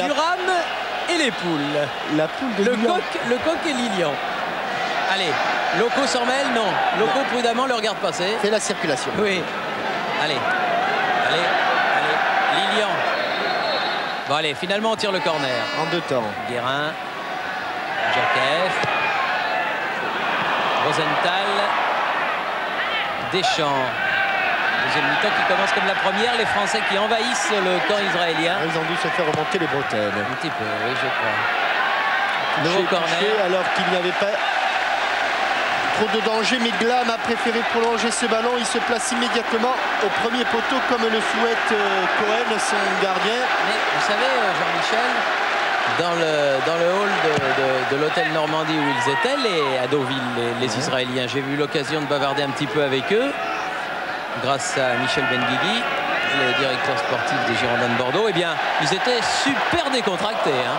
Thuram et les poules. La poule de le coq et Lilian. Allez, Loco s'en mêle, non. Loco prudemment le regarde passer. Fait la circulation. Oui. Allez. Lilian. Bon allez, finalement on tire le corner. En 2 temps. Guérin. Djorkaeff. Rosenthal. Deschamps. Deuxième mi-temps qui commence comme la première. Les Français qui envahissent le camp israélien. Ils ont dû se faire remonter les bretelles. Un petit peu, oui, je crois. Nouveau corner. Alors qu'il n'y avait pas trop de danger, mais Glam a préféré prolonger ce ballon. Il se place immédiatement au premier poteau comme le souhaite Cohen, son gardien. Mais vous savez, Jean-Michel, dans le hall de l'hôtel Normandie où ils étaient, à Deauville, les Israéliens, j'ai eu l'occasion de bavarder un petit peu avec eux, grâce à Michel Benguigui, le directeur sportif des Girondins de Bordeaux. Eh bien, ils étaient super décontractés, hein.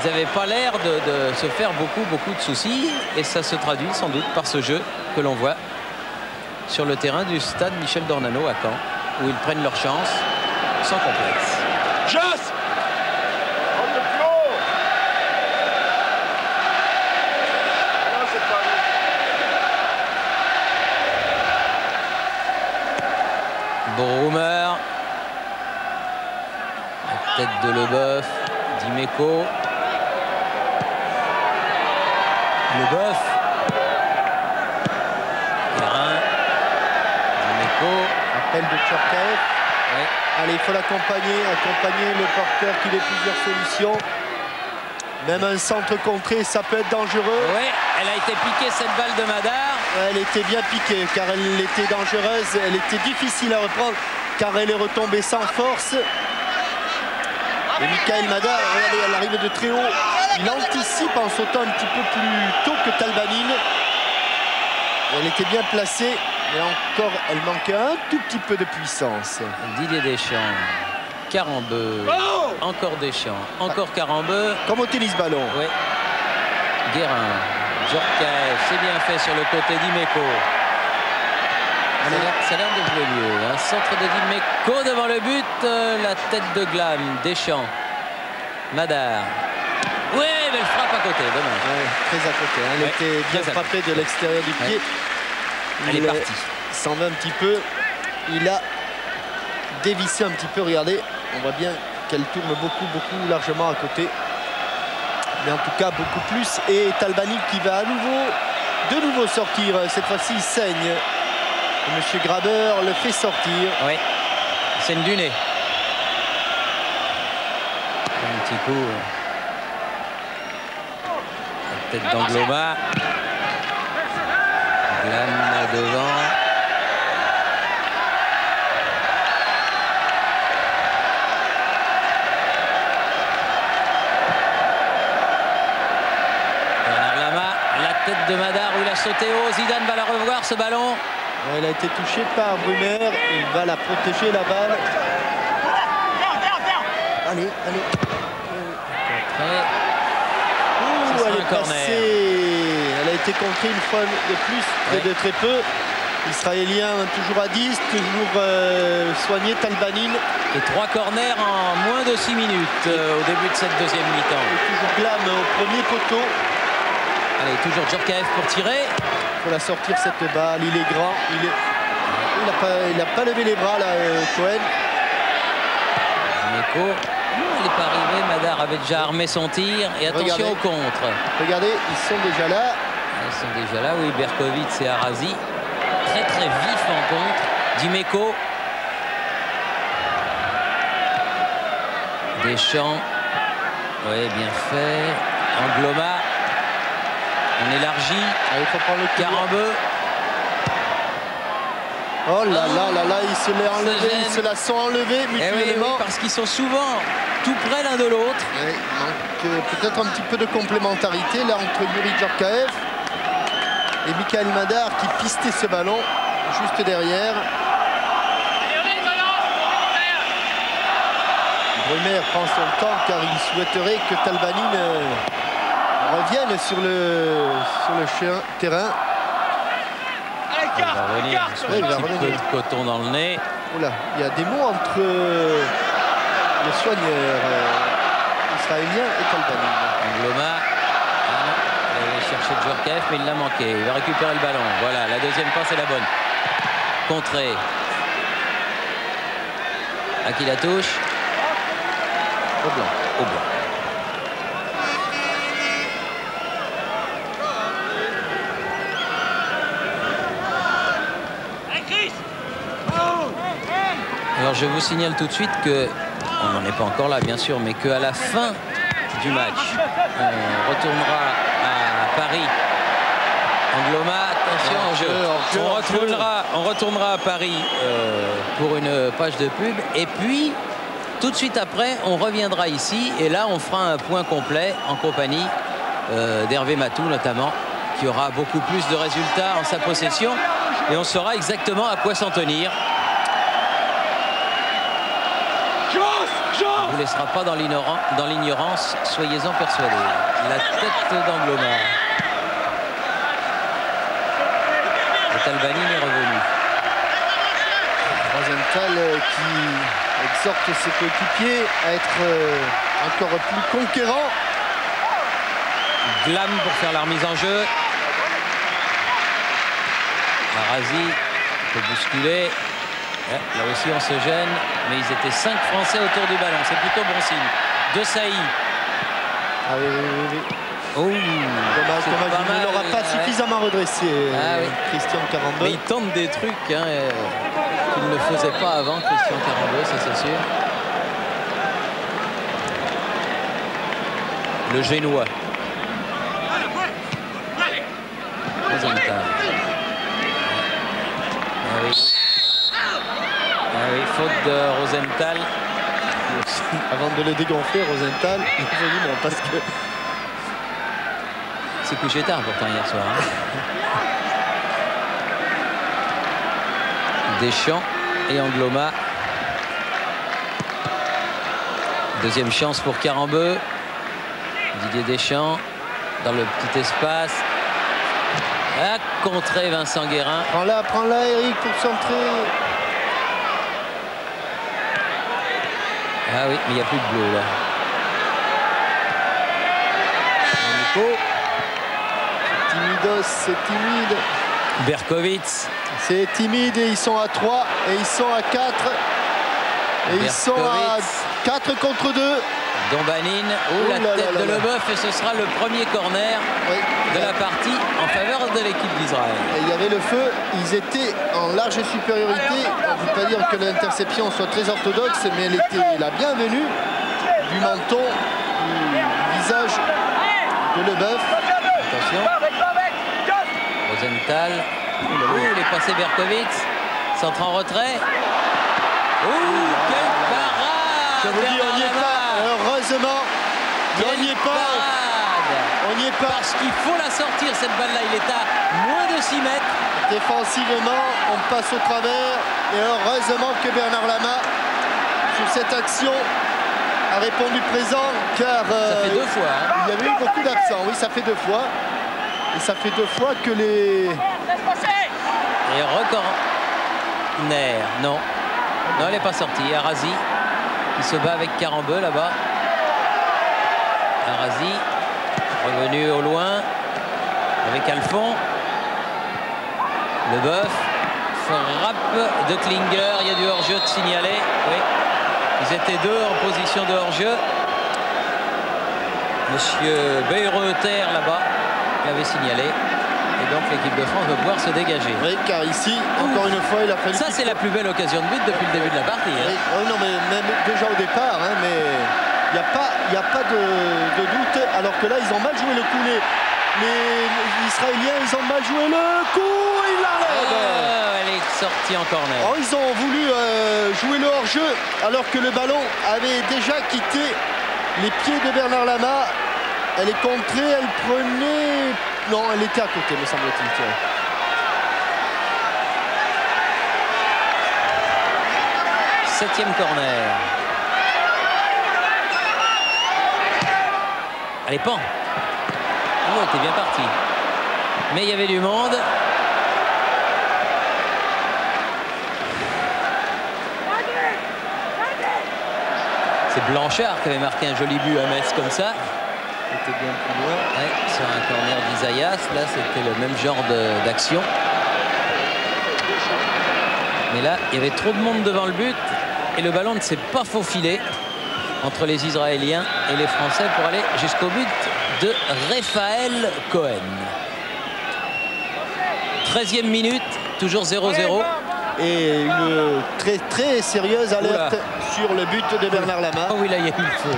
Ils n'avaient pas l'air de se faire beaucoup de soucis, et ça se traduit sans doute par ce jeu que l'on voit sur le terrain du stade Michel Dornano à Caen, où ils prennent leur chance sans complexe. Just Broomer, la tête de Leboeuf, Dimeco, Leboeuf, Guérin, Dimeco, Appel de Djorkaeff. ouais. Allez, il faut accompagner le porteur qui a plusieurs solutions. Même un centre contré, ça peut être dangereux. Ouais, elle a été piquée cette balle de Madar. Elle était bien piquée car elle était dangereuse, elle était difficile à reprendre car elle est retombée sans force. Et Michael Madar, regardez, elle arrive de très haut. Il anticipe en sautant un petit peu plus tôt que Talbanine. Elle était bien placée, mais encore, elle manquait un tout petit peu de puissance. Didier Deschamps, Carambeu, encore Deschamps, encore Carambeu. Comme au tennis ballon. Oui. Guérin, Djorkaeff, c'est bien fait sur le côté d'Imeco. Ça a l'air de jouer mieux. Un centre de Dimeco devant le but. La tête de Glam, Deschamps, Madar. Oui, belle frappe à côté, dommage. Ouais, très à côté. Elle était bien frappée de l'extérieur du pied. Elle est partie. Il s'en va un petit peu. Il a dévissé un petit peu. Regardez, on voit bien qu'elle tourne beaucoup largement à côté. Mais en tout cas, beaucoup plus. Et Talbani qui va de nouveau sortir. Cette fois-ci, il saigne. Et Monsieur Graber le fait sortir. Oui, c'est une du nez. Un petit coup. La tête d'Angloma. Glam devant. Bernard Lama, la tête de Madar où il a sauté haut. Zidane va la revoir ce ballon. Elle a été touchée par Brummer. Il va la protéger, la balle. Allez. Elle est passée. Elle a été contrée une fois de plus, de très peu. Israélien toujours à 10, toujours soigné Talbanine. Et 3 corners en moins de 6 minutes au début de cette deuxième mi-temps. Toujours Glam au premier poteau. Allez, toujours Djorkaeff pour tirer. Il faut la sortir cette balle, il est grand. Il n'a pas levé les bras là, Cohen. Dimeco. Elle n'est pas arrivée, Madar avait déjà armé son tir. Et attention au contre. Regardez, ils sont déjà là. Ils sont déjà là, oui, Berkovitz et Arazi. Très vif en contre. Dimeco. Deschamps. Oui, bien fait. Angloma. On élargit. Il faut prendre le Carambeu. Oh là là, il se l'est enlevé, ils se la sont enlevés mutuellement. Oui, parce qu'ils sont souvent tout près l'un de l'autre. Il manque peut-être un petit peu de complémentarité là entre Yuri Djorkaeff et Michael Madar qui pistait ce ballon juste derrière. Brummer prend son temps car il souhaiterait que Talbanine revienne sur le terrain. Il va revenir, il va revenir. Un petit peu de coton dans le nez. Oula, il y a des mots entre le soigneur israélien et Kalbani. Angloma. Il allait chercher Djorkaeff, mais il l'a manqué. Il va récupérer le ballon. Voilà, la deuxième passe est la bonne. Contrée. À qui la touche? Au blanc. Au blanc. Alors je vous signale tout de suite que, on n'en est pas encore là bien sûr, mais qu'à la fin du match, on retournera à Paris. Angloma, attention, on retournera à Paris pour une page de pub. Et puis, tout de suite après, on reviendra ici. Et là, on fera un point complet en compagnie d'Hervé Matou notamment, qui aura beaucoup plus de résultats en sa possession. Et on saura exactement à quoi s'en tenir. On ne vous laissera pas dans l'ignorance, soyez-en persuadés. La tête d'Angloma. Et Kalbani est revenu. Rosenthal qui exhorte ses coéquipiers à être encore plus conquérants. Glam pour faire la remise en jeu. Arazi peut bousculer. Là aussi on se gêne, mais ils étaient 5 Français autour du ballon, c'est plutôt bon signe. De Sailly. Ah oui. Oh, dommage, il ne l'aura pas suffisamment redressé, Christian Karembeu. Mais il tente des trucs qu'il ne faisait pas avant, Christian Karembeu, ça c'est sûr. Le Génois. Oui, faute de Rosenthal. Avant de le dégonfler, Rosenthal, parce que c'est couché tard pourtant hier soir. Deschamps et Angloma. Deuxième chance pour Karembeu. Didier Deschamps dans le petit espace. À contrer Vincent Guérin. Prends-la Eric pour centrer. Ah oui, mais il n'y a plus de bleu là. Nico. Timidos, c'est timide. Berkowitz. C'est timide et ils sont à 3 et ils sont à 4. Et ils sont à 4 contre 2. Dombanine, la tête de Leboeuf, et ce sera le premier corner de la partie en faveur de l'équipe d'Israël. Il y avait le feu, ils étaient en large supériorité. On ne peut pas dire que l'interception soit très orthodoxe, mais elle était la bienvenue du menton, du visage de Leboeuf. Attention. Rosenthal. Il est passé Berkowitz. Centre en retrait. Quelle parade! Je vous dis, on n'y est pas. Heureusement, on n'y est pas. On n'y est pas. Parce qu'il faut la sortir, cette balle-là. Il est à moins de 6 mètres. Défensivement, on passe au travers. Et heureusement que Bernard Lama, sur cette action, a répondu présent. Car ça fait 2 fois. Il y avait eu beaucoup d'absents. Oui, ça fait 2 fois. Et ça fait 2 fois que les... Et recorner. Non, elle n'est pas sortie. Arazi qui se bat avec Karembeu là-bas. Arazi revenu au loin avec Alphon. Leboeuf. Frappe de Klinger. Il y a du hors-jeu de signaler. Oui. Ils étaient 2 en position de hors-jeu. Monsieur Beyreuther là-bas l'avait signalé. Et donc l'équipe de France va pouvoir se dégager. Oui, car ici, encore une fois, il a fallu... Ça, c'est la plus belle occasion de but depuis le début de la partie. Oui, non, mais même déjà au départ, mais il n'y a pas de doute. Alors que là, ils ont mal joué le coup. Les Israéliens, ils ont mal joué le coup. Il l'arrête. Elle est sortie en corner. Alors, ils ont voulu jouer le hors-jeu, alors que le ballon avait déjà quitté les pieds de Bernard Lama. Elle est contrée, elle prenait... Non, elle était à côté, me semble-t-il. 7e corner. Allez, Pan. Oh, était bien parti. Mais il y avait du monde. C'est Blanchard qui avait marqué un joli but à Metz comme ça. C'était bien plus loin. Ouais, sur un corner d'Isaias. Là, c'était le même genre d'action. Mais là, il y avait trop de monde devant le but. Et le ballon ne s'est pas faufilé entre les Israéliens et les Français pour aller jusqu'au but de Raphaël Cohen. 13e minute, toujours 0-0. Et une très très sérieuse alerte sur le but de Bernard Lama. Oh oui, là, il y a eu le feu. Là.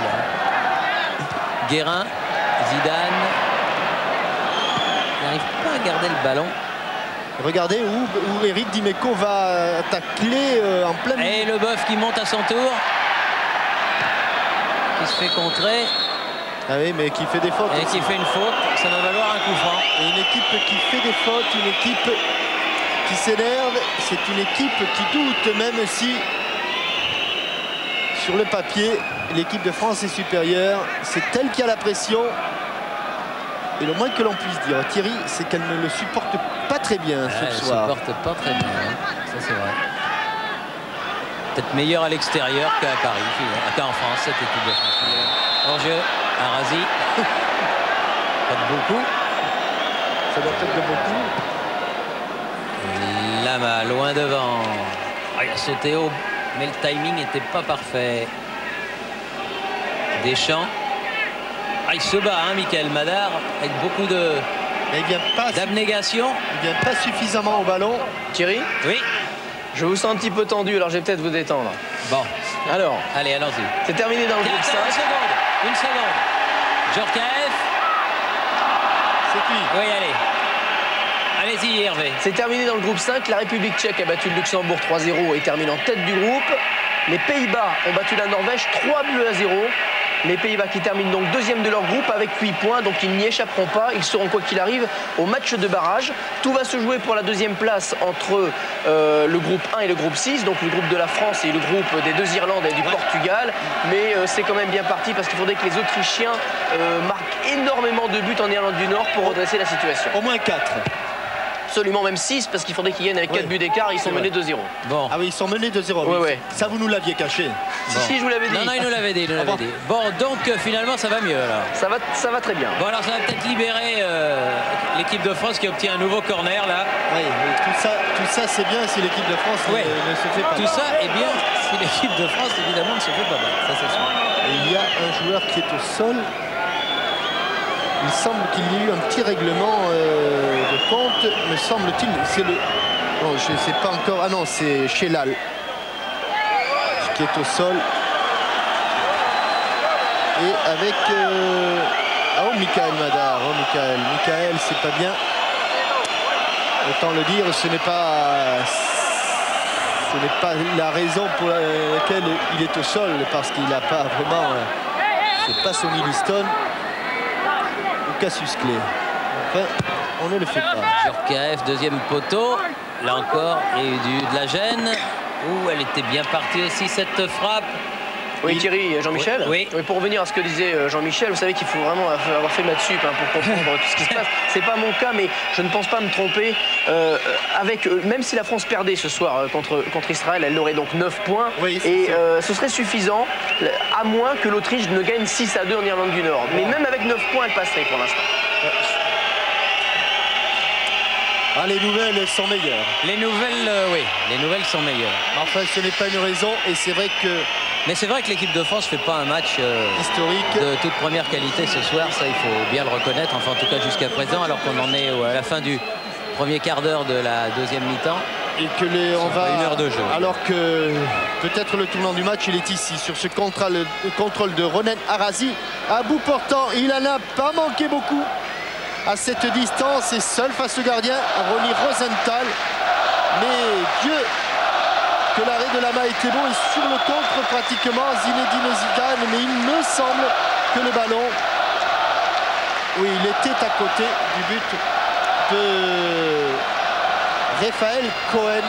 Guérin, Zidane. Il n'arrive pas à garder le ballon. Regardez où Eric Dimeco va tacler en pleine... Et le Boeuf qui monte à son tour. Qui se fait contrer. Ah oui, mais qui fait des fautes. Et qui fait une faute. Ça va valoir un coup franc. Et une équipe qui fait des fautes, une équipe qui s'énerve, c'est une équipe qui doute, même si sur le papier, l'équipe de France est supérieure. C'est elle qui a la pression. Et le moins que l'on puisse dire, Thierry, c'est qu'elle ne le supporte pas très bien ce soir. Elle ne supporte pas très bien, hein. Ça c'est vrai. Peut-être meilleure à l'extérieur qu'à Paris, qu'en France, cette équipe de France. Hors-jeu, Arazi. Pas de beaucoup. Ça doit être de beaucoup. Lama, loin devant. Il a sauté haut, mais le timing n'était pas parfait. Deschamps. Il se bat, hein, Michael Madar, avec beaucoup d'abnégation. Il ne vient pas suffisamment au ballon. Thierry? Oui. Je vous sens un petit peu tendu, alors je vais peut-être vous détendre. Bon. Alors. Allez, allons-y. C'est terminé dans le groupe 5. Une seconde. Djorkaeff. C'est qui? Oui, allez. Allez-y, Hervé. C'est terminé dans le groupe 5. La République tchèque a battu le Luxembourg 3-0 et termine en tête du groupe. Les Pays-Bas ont battu la Norvège 3-0. Les Pays-Bas qui terminent donc deuxième de leur groupe avec 8 points, donc ils n'y échapperont pas. Ils seront quoi qu'il arrive au match de barrage. Tout va se jouer pour la deuxième place entre le groupe 1 et le groupe 6, donc le groupe de la France et le groupe des deux Irlandes et du Portugal. Mais c'est quand même bien parti parce qu'il faudrait que les Autrichiens marquent énormément de buts en Irlande du Nord pour redresser la situation. Au moins 4. Absolument, même 6, parce qu'il faudrait qu'ils gagnent avec 4 buts d'écart. Ils sont menés 2-0. Bon. Ah oui, ils sont menés 2-0. Oui, oui. oui. Ça, vous nous l'aviez caché. Bon. Si, je vous l'avais dit. Non, il nous l'avait dit. Bon, donc finalement, ça va mieux alors. Ça va très bien. Bon, alors ça va peut-être libérer l'équipe de France qui obtient un nouveau corner là. Oui, tout ça c'est bien si l'équipe de France ne se fait pas. Tout ça est bien si l'équipe de France, évidemment, ne se fait pas battre. Ça, c'est sûr. Et il y a un joueur qui est au sol. Il semble qu'il y ait eu un petit règlement de compte, me semble-t-il. C'est le... Non, je ne sais pas encore. Ah non, c'est Chelal qui est au sol. Et avec... Oh, Michael Madar. Oh, Michael, c'est pas bien. Autant le dire, ce n'est pas la raison pour laquelle il est au sol, parce qu'il n'a pas vraiment... c'est pas Sonny Liston. Cassius Clay. Enfin, on ne le fait pas. Djorkaeff, deuxième poteau. Là encore, il y a eu de la gêne. Ouh, elle était bien partie aussi, cette frappe. Oui, Thierry, Jean-Michel. Oui. Pour revenir à ce que disait Jean-Michel, vous savez qu'il faut vraiment avoir fait maths sup pour comprendre tout ce qui se passe. C'est pas mon cas, mais je ne pense pas me tromper. Même si la France perdait ce soir contre Israël, elle aurait donc 9 points. Oui, et ce serait suffisant, à moins que l'Autriche ne gagne 6-2 en Irlande du Nord. Mais même avec 9 points, elle passerait pour l'instant. Ah, les nouvelles sont meilleures. Les nouvelles, oui, les nouvelles sont meilleures. Enfin, ce n'est pas une raison, et c'est vrai que... Mais c'est vrai que l'équipe de France ne fait pas un match historique de toute première qualité ce soir, ça il faut bien le reconnaître, enfin en tout cas jusqu'à présent, alors qu'on en est à la fin du premier quart d'heure de la deuxième mi-temps. Et que on va une heure de jeu. Alors que peut-être le tournant du match, il est ici, sur ce contrôle de Ronen Arazi. À bout portant, il n'en a pas manqué beaucoup à cette distance, et seul face au gardien, Ronny Rosenthal. Mais Dieu, que l'arrêt de Lama était bon, et sur le contre pratiquement Zinedine Zidane, mais il me semble que le ballon, oui, il était à côté du but de Raphaël Cohen.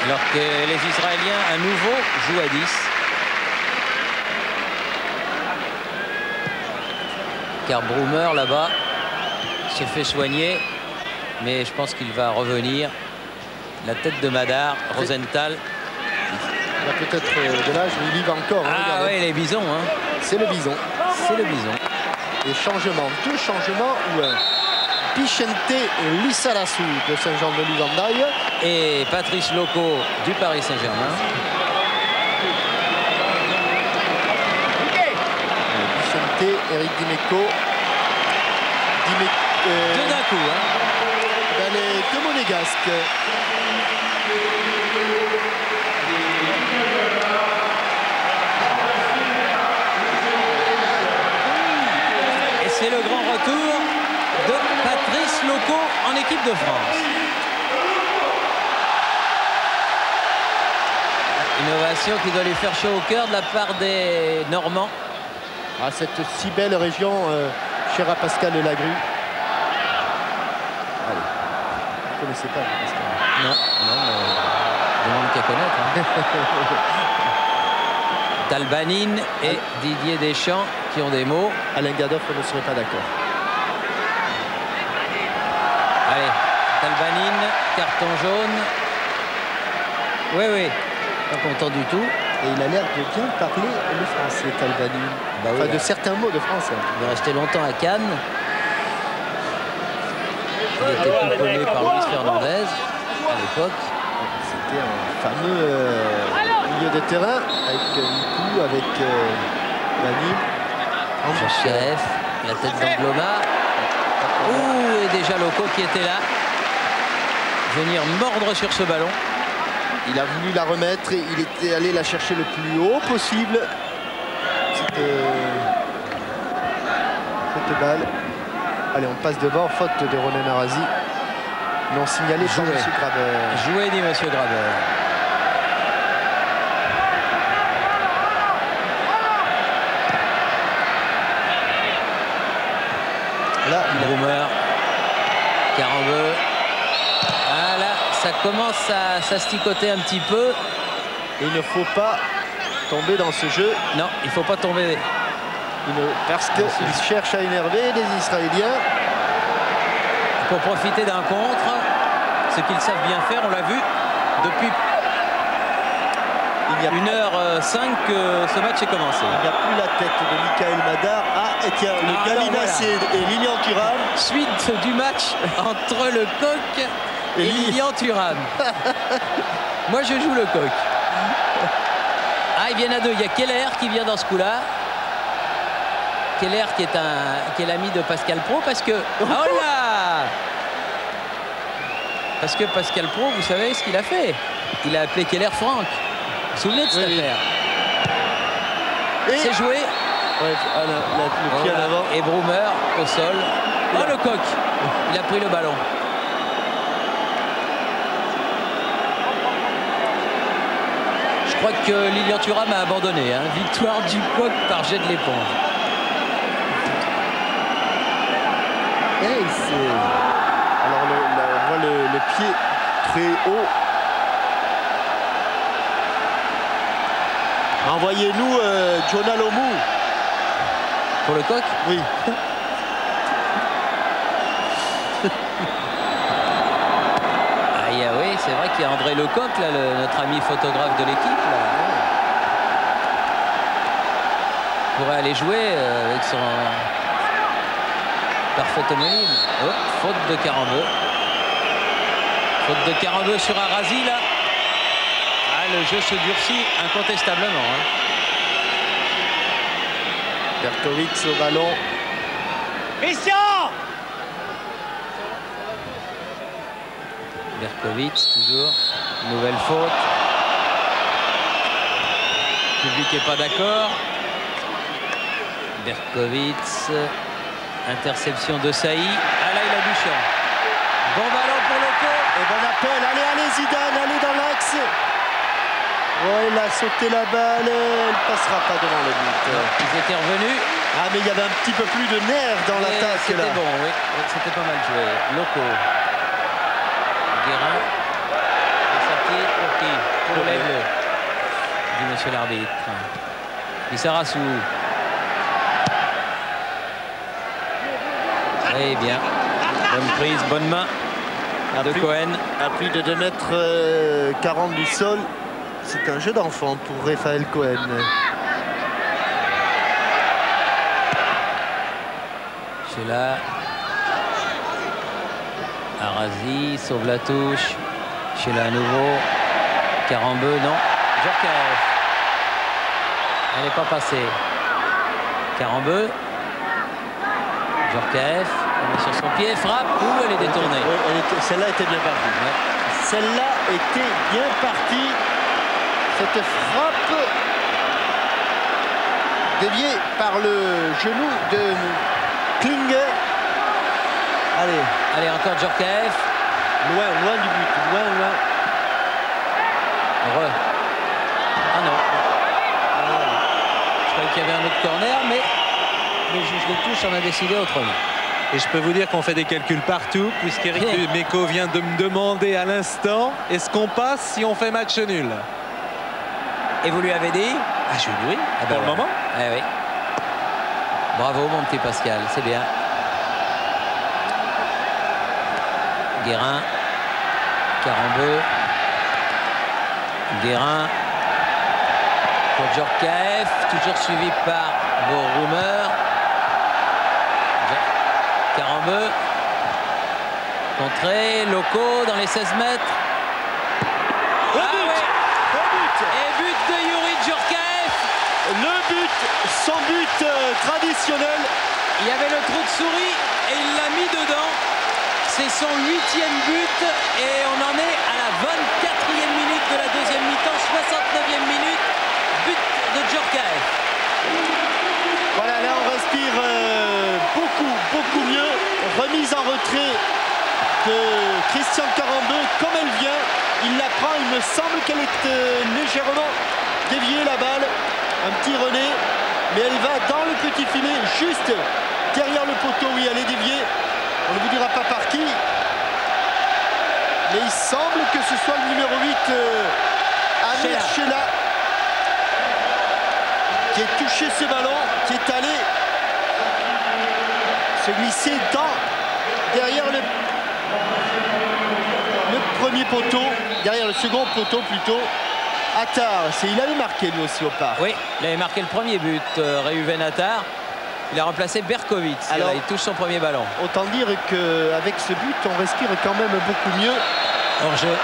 Alors que les Israéliens à nouveau jouent à 10. Car Broomer là-bas se fait soigner, mais je pense qu'il va revenir. La tête de Madar, Rosenthal. a peut-être de l'âge, mais il y va encore. Ah oui, les bisons. Hein. C'est le bison. C'est le bison. Et changement, 2 changements où Pichente Lissarazu de Saint-Jean-de-Luz et Patrice Loco du Paris Saint-Germain. Pichente, Eric Dimeco. Deux d'un coup. Hein. Les deux monégasques. Et c'est le grand retour de Patrice Loco en équipe de France. Innovation qui doit lui faire chaud au cœur de la part des Normands. Ah, cette si belle région, chère à Pascal Lagrue. Allez, vous ne connaissez pas Pascal? Non, mais demande qu'à connaître. Hein. Talbanine et Didier Deschamps qui ont des mots. Alain Gadoff ne serait pas d'accord. Allez, Talbanine, carton jaune. Oui, pas content du tout. Et il a l'air de bien parler le français, Talbanine. Bah oui, enfin, de certains mots de français. Il est resté longtemps à Cannes. Il était pouponné par Luis Fernandez à l'époque. C'était un fameux milieu de terrain avec Nikou, avec Vanille. Chef, la tête d'Angloma. Ouh, et déjà Loco qui était là. Venir mordre sur ce ballon. Il a voulu la remettre et il était allé la chercher le plus haut possible. Cette balle. Allez, on passe devant, faute de Ronen Arazi. Non signalé par M. Grabeur. Joué, dit M. Grabeur. Là, Broomer, Carambeu. Ah là, ça commence à s'asticoter un petit peu. Et il ne faut pas tomber dans ce jeu. Non, il ne faut pas tomber. Parce qu'ils cherchent à énerver les Israéliens. Pour profiter d'un contre, ce qu'ils savent bien faire, on l'a vu depuis 1h05 que ce match est commencé. Il n'y a plus la tête de Michael Madar. Ah, et tiens, le Galinasse et Lilian Thuram. Suite du match entre le coq et Lilian Thuram. Moi, je joue le coq. Ah, ils viennent à deux. Il y a Keller qui vient dans ce coup-là. Keller qui est l'ami de Pascal Praud parce que... Oh là! Parce que Pascal Praud, vous savez ce qu'il a fait? Il a appelé Keller Franck. Vous vous souvenez de cette affaire? C'est joué. Ouais, le pied à l'avant. Et Broomer au sol. Oh, le coq! Il a pris le ballon. Je crois que Lilian Thuram a abandonné. Hein. Victoire du coq par jet de l'éponge. Alors on voit le pied très haut. Envoyez-nous Jonah Lomou. Pour le coq? Oui. Oui, c'est vrai qu'il y a André Lecoq, là, notre ami photographe de l'équipe. Il pourrait aller jouer avec son parfait homonyme. Oh, faute de Carambeu. Faute de Carambeu sur Arazi, là. Ah, le jeu se durcit incontestablement. Hein. Berkowitz au ballon. Christian! Berkowitz, toujours. Nouvelle faute. Le public n'est pas d'accord. Berkowitz. Interception de Saï. Ah là, il a du champ. Bon ballon pour Loco. Et bon appel. Allez, Zidane, allez dans l'axe. Oh, il a sauté la balle. Elle ne passera pas devant le but. Ils étaient revenus. Ah, mais il y avait un petit peu plus de nerfs dans l'attaque. C'était bon, oui. C'était pas mal joué. Loco. Guérin. Et sorti pour qui? Pour les Bleus, dit monsieur l'arbitre. Lissarazu. Eh bien, bonne prise, bonne main de Cohen. À plus de 2,40 m du sol, C'est un jeu d'enfant pour Raphaël Cohen. Sheila. Arazi sauve la touche. Sheila à nouveau. Karambeu, non. Djorkaeff. Elle n'est pas passée. Karambeu. Djorkaeff. Elle est sur son pied, frappe. Ouh, elle est détournée. Celle-là était bien partie. Ouais. Celle-là était bien partie. Cette frappe déviée par le genou de Klinger. Allez, encore Djorkaeff. Loin du but. Loin. Ah non. Je croyais qu'il y avait un autre corner, mais le juge de touche en a décidé autrement. Et je peux vous dire qu'on fait des calculs partout, puisqu'Éric Dimeco vient de me demander à l'instant, est-ce qu'on passe si on fait match nul? Et vous lui avez dit? Ah, je lui dis oui, Ah ben pour le voilà. moment. Eh oui. Bravo mon petit Pascal, c'est bien. Guérin. Karambeu. Guérin. Pour Djorkaeff, toujours suivi par Borumer. Karambeu. Contré, Loco dans les 16 mètres. Le but. Et but de Youri Djorkaeff. Le but, son but traditionnel. Il y avait le trou de souris et il l'a mis dedans. C'est son 8e but et on en est à la 24e minute de la deuxième mi-temps, 69e minute, but de Djorkaeff. Voilà, là on respire beaucoup mieux. Remise en retrait de Christian Karambeu comme elle vient. Il la prend, il me semble qu'elle est légèrement déviée la balle. Un petit relais, mais elle va dans le petit filet, juste derrière le poteau. Oui, elle est déviée. On ne vous dira pas par qui. Mais il semble que ce soit le numéro 8, Amir Sheila, qui a touché ce ballon, qui est allé se glisser derrière le premier poteau, derrière le second poteau plutôt. Attar, il avait marqué lui aussi au parc. Oui, il avait marqué le premier but, Reuven Attar. Il a remplacé Berkovic. Alors, il touche son premier ballon. Autant dire qu'avec ce but, on respire quand même beaucoup mieux. Hors-jeu.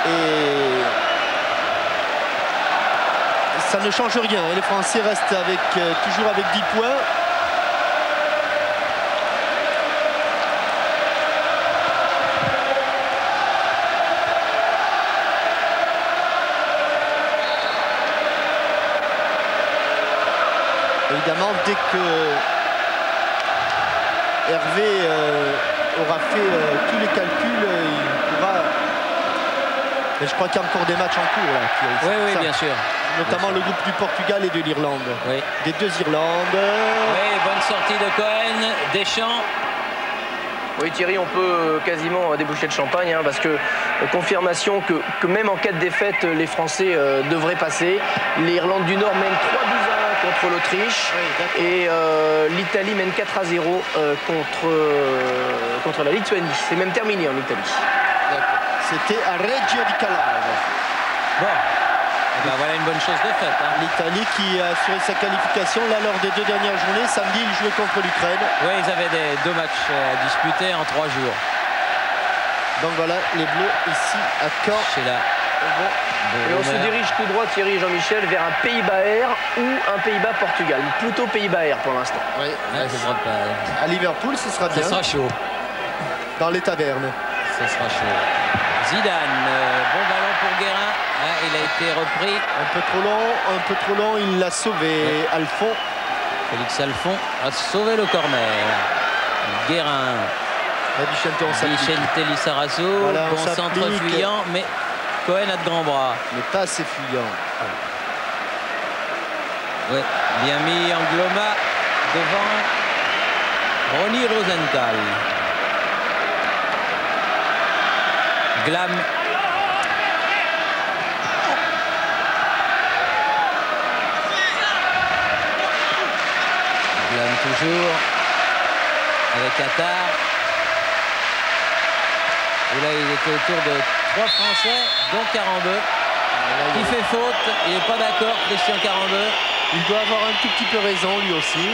Et ça ne change rien. Les Français restent toujours avec 10 points. Évidemment, dès que Hervé aura fait tous les calculs, il pourra... Mais je crois qu'il y a encore des matchs en cours là. Oui, bien sûr. Notamment le groupe du Portugal et de l'Irlande. Oui. Des deux Irlandes. Oui, bonne sortie de Cohen, Deschamps. Oui Thierry, on peut quasiment déboucher le champagne parce que confirmation que même en cas de défaite, les Français devraient passer. L'Irlande du Nord mène 3-1 contre l'Autriche et l'Italie mène 4-0 contre la Lituanie. C'est même terminé en Italie. C'était à Reggio di Calabria. Bon. Ben voilà une bonne chose de faite. L'Italie qui a assuré sa qualification là lors des 2 dernières journées. Samedi, ils jouaient contre l'Ukraine. Oui, ils avaient 2 matchs à disputer en 3 jours. Donc voilà, les Bleus ici à Caen. C'est là. Et on se dirige tout droit, Thierry et Jean-Michel, vers un Pays-Bas Air ou un Pays-Bas-Portugal. Plutôt Pays-Bas Air pour l'instant. Oui, ce sera pas... À Liverpool, ce sera bien. Ce sera chaud. Dans les tavernes. Ce sera chaud. Zidane, bon ballon pour Guérin. Il a été repris. Un peu trop long, il l'a sauvé. Ouais. Alphon. Félix Alphon a sauvé le corner. Guérin. Vicente Lizarazu, voilà, bon centre fuyant, mais Cohen a de grands bras. Mais pas assez fuyant. Ouais, bien mis Angloma devant Ronny Rosenthal. Glam. Glam toujours avec Attar. Et là, il était autour de 3 Français, dont Karambeu. qui fait faute. Il n'est pas d'accord, Christian Carambeu. Il doit avoir un tout petit peu raison, lui aussi.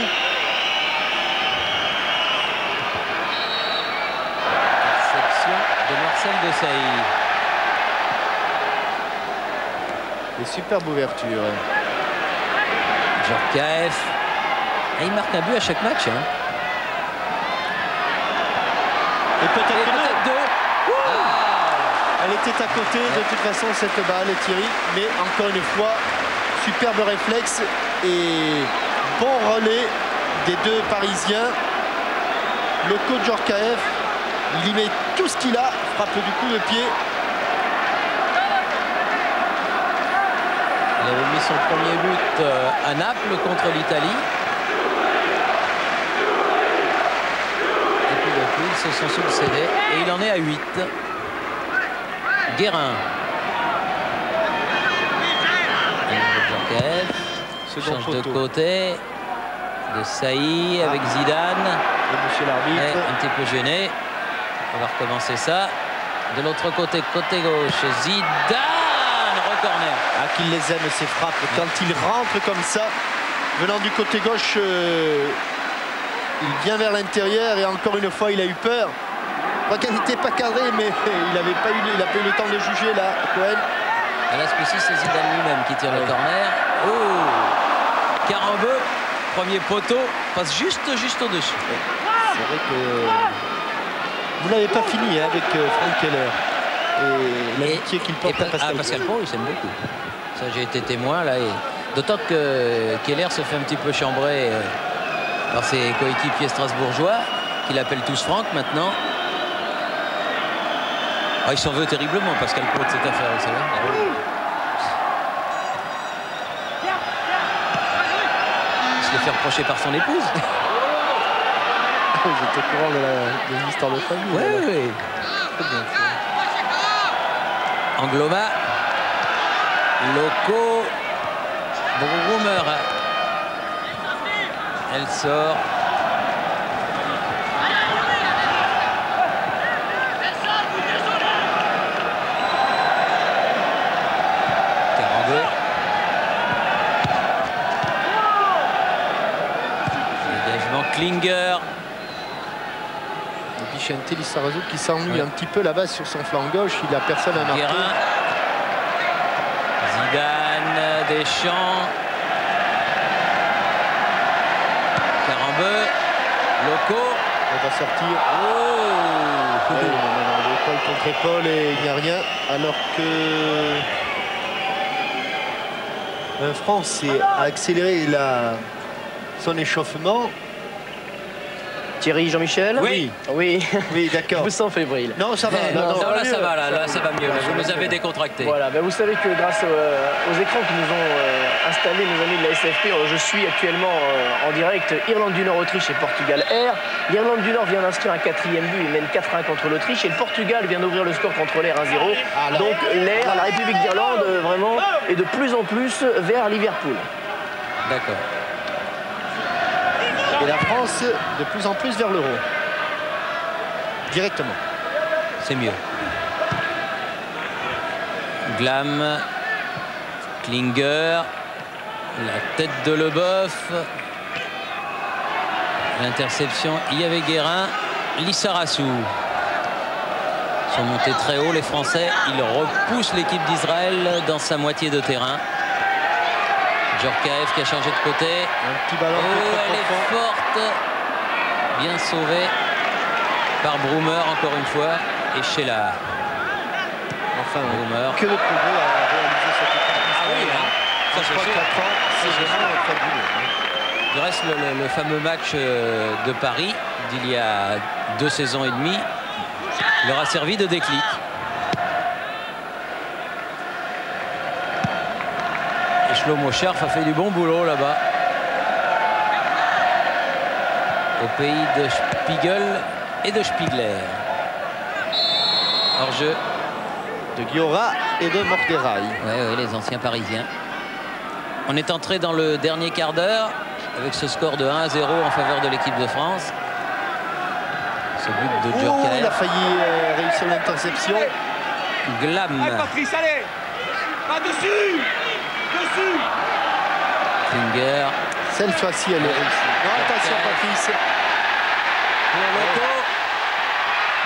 Interception de Marcel Desailly. Une superbe ouverture. Djorkaeff. Il marque un but à chaque match. Hein. Et peut-être deux. Elle était à côté de toute façon cette balle, Thierry. Mais encore une fois, superbe réflexe et bon relais des deux Parisiens. Loko Djorkaeff, il y met tout ce qu'il a, frappe du coup de pied. Il avait mis son premier but à Naples contre l'Italie. Et puis depuis, ils se sont succédés. Et il en est à 8. Guérin. Djorkaeff. Change de côté. Desailly avec Zidane. Et monsieur l'arbitre. Un petit peu gêné. On va recommencer ça. De l'autre côté, côté gauche, Zidane, recorner. Ah, qu'il les aime ces frappes. Quand il rentre comme ça, venant du côté gauche, il vient vers l'intérieur et encore une fois, il a eu peur. Je crois qu'elle n'était pas cadrée, mais il n'a pas eu le temps de juger là, Cohen. À la spécie, c'est Zidane lui-même qui tire le corner. Oh, Carambeu, premier poteau, passe juste au-dessus. C'est vrai que vous n'avez pas fini hein, avec Franck Keller et l'amitié qu'il porte à Pascal. Pascal Pau, il s'aime beaucoup. Ça, j'ai été témoin là. D'autant que Keller se fait un petit peu chambrer par ses coéquipiers strasbourgeois, qu'il appelle tous Franck maintenant. Ah, il s'en veut terriblement, Pascal Pau, de cette affaire, vous savez. Il se le fait reprocher par son épouse. Vous êtes au courant de l'histoire de famille. Oui. Angloma. Loko. Brummer. Elle sort. Carambeu. Dégagement Klinger. Vicente Lizarazu qui s'ennuie un petit peu là-bas sur son flanc gauche. Il n'a personne à marquer. Guérin. Zidane, Deschamps. Carambeu. Loko. On va sortir. Oh, épaule contre épaule et il n'y a rien. Alors que un Français a accéléré son échauffement. Thierry, Jean-Michel? Oui. Oui, D'accord. Je me sens fébrile. Non, ça va. Non, là ça va, là ça va mieux. Vous nous avez décontracté. Voilà, ben vous savez que grâce aux écrans qui nous ont installés nos amis de la SFP, je suis actuellement en direct Irlande du Nord, Autriche et Portugal R. L'Irlande du Nord vient d'inscrire un 4e but, il mène 4-1 contre l'Autriche et le Portugal vient d'ouvrir le score contre l'Air 1-0. Donc l'Air, la République d'Irlande, vraiment est de plus en plus vers Liverpool. D'accord. Et la France de plus en plus vers l'euro. Directement. C'est mieux. Glam. Klinger. La tête de Leboeuf. L'interception, il y avait Guérin. Lizarazu. Ils sont montés très haut les Français. Ils repoussent l'équipe d'Israël dans sa moitié de terrain. Djorkaeff qui a changé de côté. Un petit ballon. Elle est forte. Bien sauvée par Brummer encore une fois. Et Sheila. Enfin, Brummer. que de progrès à réaliser cette équipe. Ah oui, hein. Ça, c'est sûr. 4 ans, c'est vraiment fabuleux. Du reste, le fameux match de Paris d'il y a 2 saisons et demie leur a servi de déclic. Et Shlomo Scherf a fait du bon boulot là-bas. Au pays de Spiegel et de Spiegler. Hors-jeu. De Guiora et de Morterail. Oui, les anciens Parisiens. On est entré dans le dernier quart d'heure avec ce score de 1-0 en faveur de l'équipe de France. Ce but de Djorkaeff. Il a failli réussir l'interception. Glam. Allez, Patrice, allez! Pas dessus. Dessus. Finger. Cette fois-ci, elle est réussie. Non, attention, Patrice.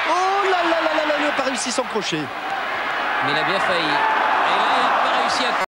Oh là là là là là, il n'a pas réussi son crochet. Mais il a bien failli. Et là, il n'a pas réussi à...